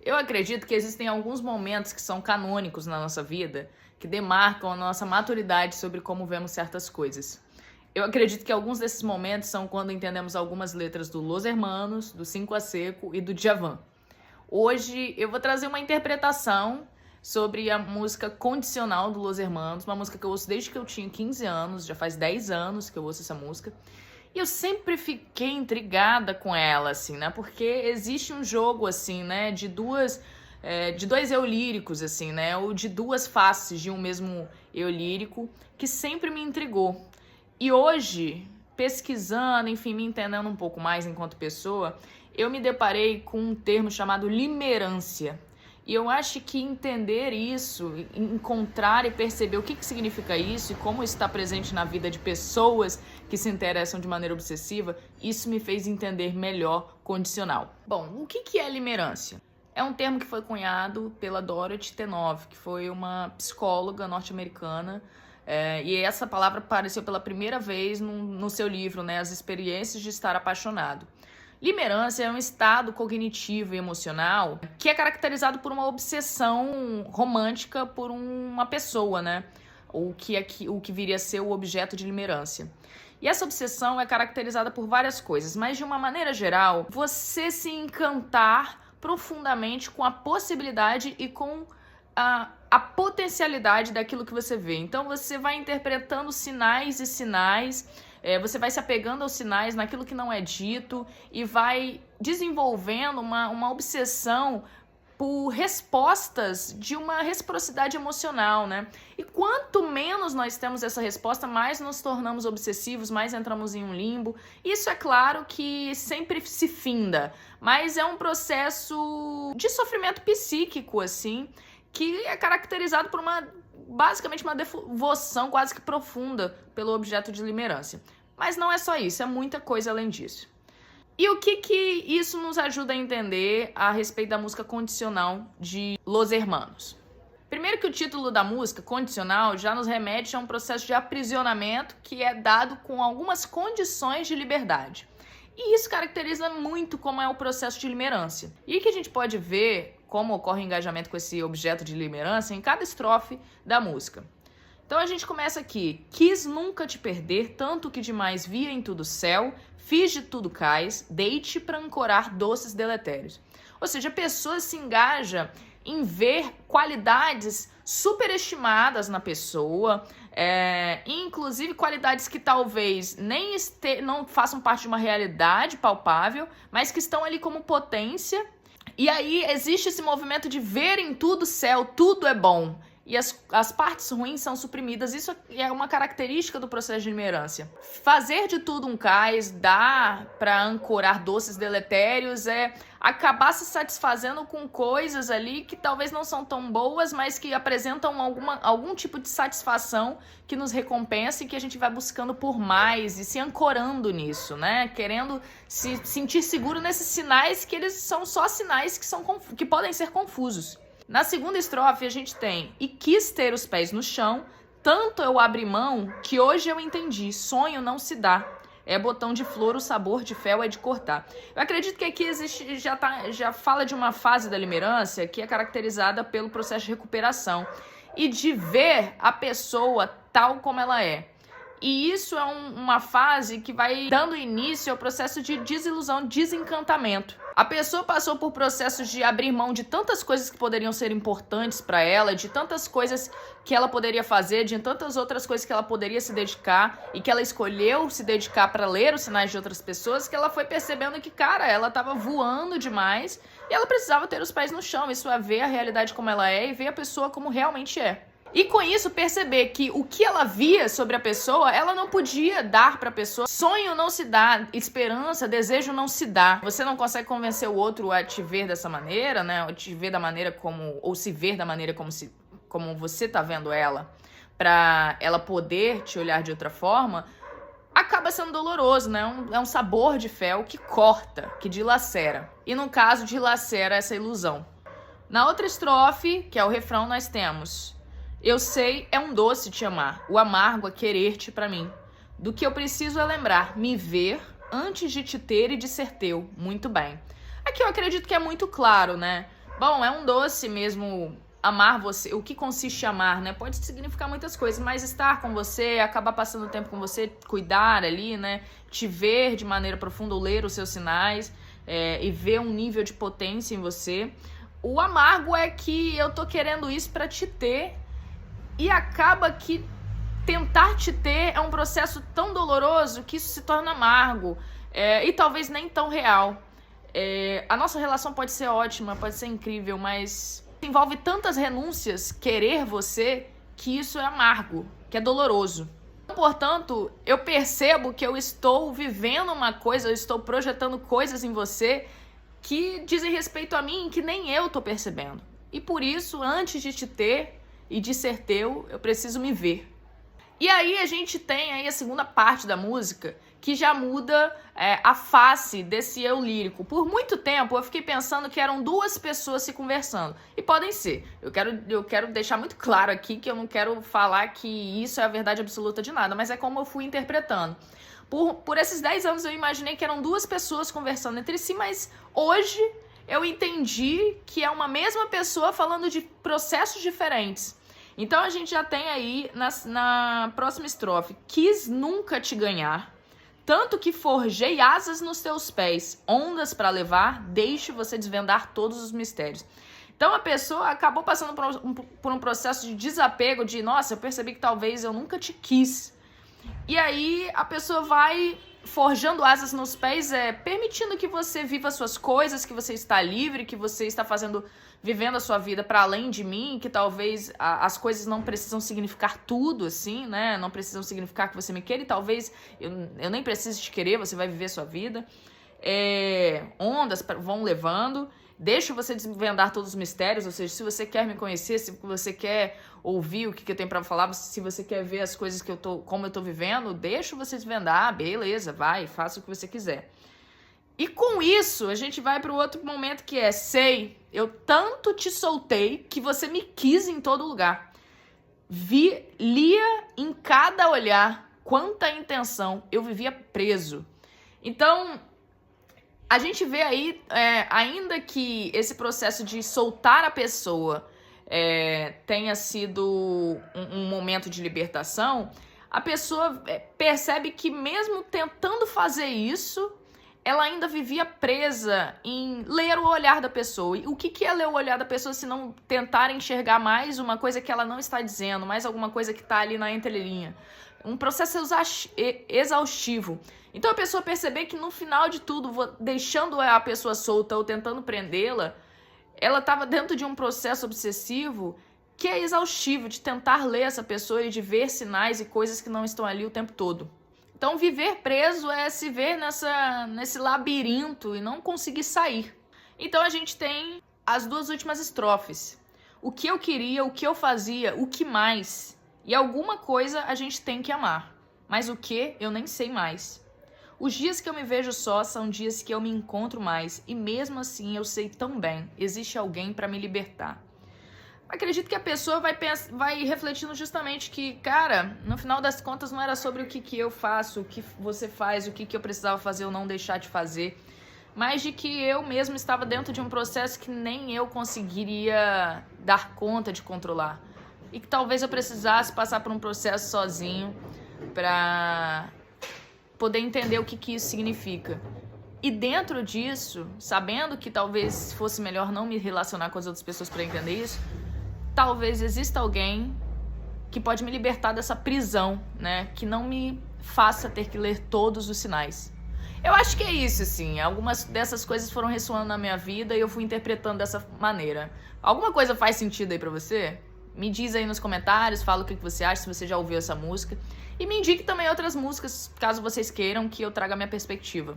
Eu acredito que existem alguns momentos que são canônicos na nossa vida, que demarcam a nossa maturidade sobre como vemos certas coisas. Eu acredito que alguns desses momentos são quando entendemos algumas letras do Los Hermanos, do Cinco a Seco e do Djavan. Hoje eu vou trazer uma interpretação sobre a música Condicional do Los Hermanos, uma música que eu ouço desde que eu tinha 15 anos, já faz 10 anos que eu ouço essa música. E eu sempre fiquei intrigada com ela, assim, né? Porque existe um jogo, assim, né? De dois eu líricos, assim, né? Ou de duas faces de um mesmo eu lírico, que sempre me intrigou. E hoje, pesquisando, enfim, me entendendo um pouco mais enquanto pessoa, eu me deparei com um termo chamado limerância. E eu acho que entender isso, encontrar e perceber o que significa isso e como isso está presente na vida de pessoas que se interessam de maneira obsessiva, isso me fez entender melhor condicional. Bom, o que é limerância? É um termo que foi cunhado pela Dorothy Tennov, que foi uma psicóloga norte-americana, e essa palavra apareceu pela primeira vez no seu livro, né, As Experiências de Estar Apaixonado. Limerância é um estado cognitivo e emocional que é caracterizado por uma obsessão romântica por uma pessoa, né? O que viria a ser o objeto de limerância. E essa obsessão é caracterizada por várias coisas, mas de uma maneira geral, você se encantar profundamente com a possibilidade e com a potencialidade daquilo que você vê. Então você vai interpretando sinais e sinais, você vai se apegando aos sinais, naquilo que não é dito, e vai desenvolvendo uma obsessão por respostas de uma reciprocidade emocional, né? E quanto menos nós temos essa resposta, mais nos tornamos obsessivos, mais entramos em um limbo. Isso é claro que sempre se finda, mas é um processo de sofrimento psíquico, assim, que é caracterizado por basicamente uma devoção quase que profunda pelo objeto de limerância. Mas não é só isso, é muita coisa além disso. E o que isso nos ajuda a entender a respeito da música Condicional de Los Hermanos? Primeiro que o título da música, Condicional, já nos remete a um processo de aprisionamento que é dado com algumas condições de liberdade. E isso caracteriza muito como é o processo de limerância. E que a gente pode ver como ocorre o engajamento com esse objeto de limerância em cada estrofe da música. Então a gente começa aqui. Quis nunca te perder, tanto que demais via em tudo céu, fiz de tudo cais, deite pra ancorar doces deletérios. Ou seja, a pessoa se engaja em ver qualidades superestimadas na pessoa, inclusive qualidades que talvez não façam parte de uma realidade palpável, mas que estão ali como potência. E aí existe esse movimento de ver em tudo céu, tudo é bom. E as partes ruins são suprimidas. Isso é uma característica do processo de limerância. Fazer de tudo um cais, dar para ancorar doces deletérios, é acabar se satisfazendo com coisas ali que talvez não são tão boas, mas que apresentam algum tipo de satisfação que nos recompensa e que a gente vai buscando por mais e se ancorando nisso, né? Querendo se sentir seguro nesses sinais que eles são só sinais que podem ser confusos. Na segunda estrofe a gente tem: e quis ter os pés no chão, tanto eu abri mão que hoje eu entendi, sonho não se dá. É botão de flor, o sabor de fel é de cortar. Eu acredito que aqui existe, já fala de uma fase da limerância que é caracterizada pelo processo de recuperação e de ver a pessoa tal como ela é. E isso é uma fase que vai dando início ao processo de desilusão, desencantamento. A pessoa passou por processos de abrir mão de tantas coisas que poderiam ser importantes para ela, de tantas coisas que ela poderia fazer, de tantas outras coisas que ela poderia se dedicar e que ela escolheu se dedicar para ler os sinais de outras pessoas, que ela foi percebendo que, cara, ela estava voando demais e ela precisava ter os pés no chão. Isso é ver a realidade como ela é e ver a pessoa como realmente é. E com isso perceber que o que ela via sobre a pessoa, ela não podia dar para a pessoa. Sonho não se dá, esperança, desejo não se dá. Você não consegue convencer o outro a te ver dessa maneira, né? Ou te ver da maneira como, ou se ver da maneira como você tá vendo ela, para ela poder te olhar de outra forma. Acaba sendo doloroso, né? É um sabor de fel que corta, que dilacera. E no caso, dilacera essa ilusão. Na outra estrofe, que é o refrão, nós temos: eu sei, é um doce te amar, o amargo é querer-te pra mim. Do que eu preciso é lembrar, me ver antes de te ter e de ser teu. Muito bem. Aqui eu acredito que é muito claro, né? Bom, é um doce mesmo amar você. O que consiste em amar, né? Pode significar muitas coisas, mas estar com você, acabar passando tempo com você, cuidar ali, né? Te ver de maneira profunda, ou ler os seus sinais, e ver um nível de potência em você. O amargo é que eu tô querendo isso pra te ter e acaba que tentar te ter é um processo tão doloroso que isso se torna amargo, e talvez nem tão real. A nossa relação pode ser ótima, pode ser incrível, mas envolve tantas renúncias querer você que isso é amargo, que é doloroso. Portanto, eu percebo que eu estou vivendo uma coisa, eu estou projetando coisas em você que dizem respeito a mim que nem eu tô percebendo. E por isso, antes de te ter e de ser teu, eu preciso me ver. E aí a gente tem aí a segunda parte da música, que já muda a face desse eu lírico. Por muito tempo eu fiquei pensando que eram duas pessoas se conversando. E podem ser. Eu quero deixar muito claro aqui que eu não quero falar que isso é a verdade absoluta de nada, mas é como eu fui interpretando. Por esses 10 anos eu imaginei que eram duas pessoas conversando entre si, mas hoje eu entendi que é uma mesma pessoa falando de processos diferentes. Então a gente já tem aí na próxima estrofe: quis nunca te ganhar, tanto que forjei asas nos teus pés, ondas para levar, deixe você desvendar todos os mistérios. Então a pessoa acabou passando por um processo de desapego, de nossa, eu percebi que talvez eu nunca te quis. E aí a pessoa vai forjando asas nos pés, permitindo que você viva suas coisas, que você está livre, que você está vivendo a sua vida para além de mim, que talvez as coisas não precisam significar tudo, assim, né? Não precisam significar que você me queira e talvez eu nem precise te querer, você vai viver a sua vida. Ondas vão levando, deixo você desvendar todos os mistérios, ou seja, se você quer me conhecer, se você quer ouvir o que eu tenho pra falar, se você quer ver as coisas como eu tô vivendo, deixo você desvendar, beleza, vai, faça o que você quiser. E com isso, a gente vai pro outro momento que é: sei, eu tanto te soltei que você me quis em todo lugar. Lia em cada olhar quanta intenção, eu vivia preso. Então, a gente vê aí, ainda que esse processo de soltar a pessoa tenha sido um momento de libertação, a pessoa percebe que mesmo tentando fazer isso, ela ainda vivia presa em ler o olhar da pessoa. E o que é ler o olhar da pessoa se não tentar enxergar mais uma coisa que ela não está dizendo, mais alguma coisa que está ali na entrelinha? Um processo exaustivo. Então a pessoa perceber que no final de tudo, deixando a pessoa solta ou tentando prendê-la, ela estava dentro de um processo obsessivo que é exaustivo, de tentar ler essa pessoa e de ver sinais e coisas que não estão ali o tempo todo. Então viver preso é se ver nesse labirinto e não conseguir sair. Então a gente tem as duas últimas estrofes. O que eu queria, o que eu fazia, o que mais? E alguma coisa a gente tem que amar. Mas o que, eu nem sei mais. Os dias que eu me vejo só são dias que eu me encontro mais. E mesmo assim eu sei tão bem, existe alguém para me libertar. Acredito que a pessoa vai refletindo justamente que, cara, no final das contas não era sobre o que eu faço, o que você faz, o que eu precisava fazer ou não deixar de fazer, mas de que eu mesmo estava dentro de um processo que nem eu conseguiria dar conta de controlar. E que talvez eu precisasse passar por um processo sozinho para poder entender o que isso significa. E dentro disso, sabendo que talvez fosse melhor não me relacionar com as outras pessoas para entender isso, talvez exista alguém que pode me libertar dessa prisão, né? Que não me faça ter que ler todos os sinais. Eu acho que é isso, assim. Algumas dessas coisas foram ressoando na minha vida e eu fui interpretando dessa maneira. Alguma coisa faz sentido aí pra você? Me diz aí nos comentários, fala o que você acha, se você já ouviu essa música. E me indique também outras músicas, caso vocês queiram que eu traga a minha perspectiva.